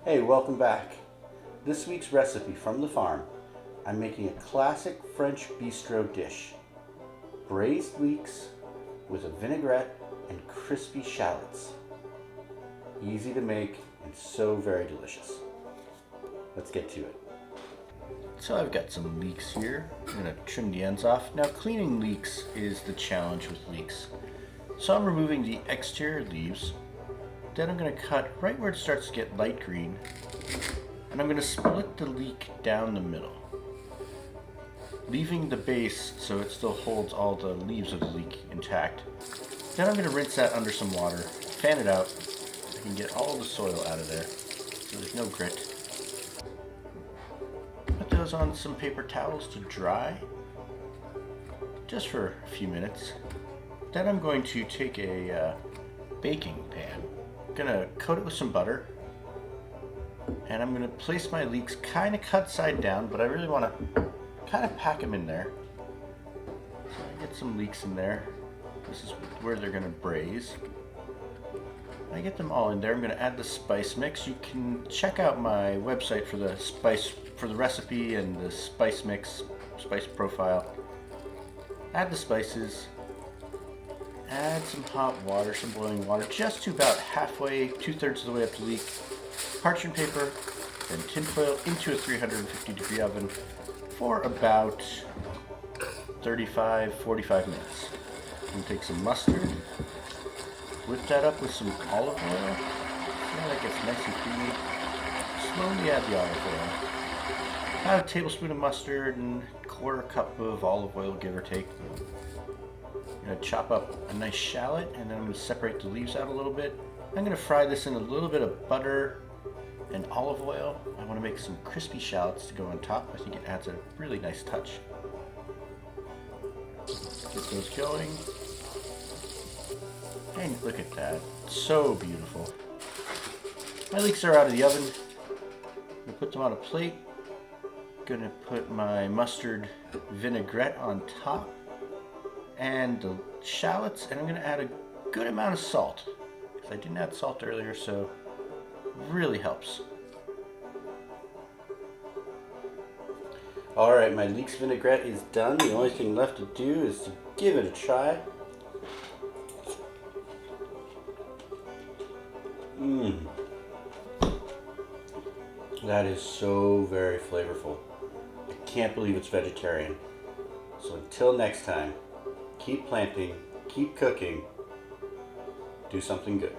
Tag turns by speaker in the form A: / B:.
A: Hey, welcome back. This week's recipe from the farm. I'm making a classic French bistro dish. Braised leeks with a vinaigrette and crispy shallots. Easy to make and so very delicious. Let's get to it. So I've got some leeks here. I'm going to trim the ends off. Now cleaning leeks is the challenge with leeks. So I'm removing the exterior leaves. Then I'm going to cut right where it starts to get light green, and I'm going to split the leek down the middle, leaving the base so it still holds all the leaves of the leek intact. Then I'm going to rinse that under some water, fan it out, so I can get all the soil out of there so there's no grit. Put those on some paper towels to dry, just for a few minutes. Then I'm going to take a baking pan. Gonna coat it with some butter, and I'm gonna place my leeks kind of cut side down, but I really want to kind of pack them in there. So I get some leeks in there. This is where they're gonna braise. I get them all in there. I'm gonna add the spice mix. You can check out my website for the recipe and the spice mix, spice profile. Add the spices. Add some hot water, some boiling water, just to about halfway, 2/3 of the way up the leek. Parchment paper, then tinfoil into a 350-degree oven for about 35-45 minutes. I'm going to take some mustard, whip that up with some olive oil. See that gets nice and creamy. Slowly add the olive oil. About a tablespoon of mustard and a quarter cup of olive oil, give or take. I'm going to chop up a nice shallot, and then I'm going to separate the leaves out a little bit. I'm going to fry this in a little bit of butter and olive oil. I want to make some crispy shallots to go on top. I think it adds a really nice touch. Get those going. And look at that. So beautiful. My leeks are out of the oven. I'm going to put them on a plate. I'm going to put my mustard vinaigrette on top, and the shallots, and I'm going to add a good amount of salt, because I didn't add salt earlier, so it really helps. Alright, my leeks vinaigrette is done. The only thing left to do is to give it a try. That is so very flavorful. I can't believe it's vegetarian. So until next time, keep planting, keep cooking, do something good.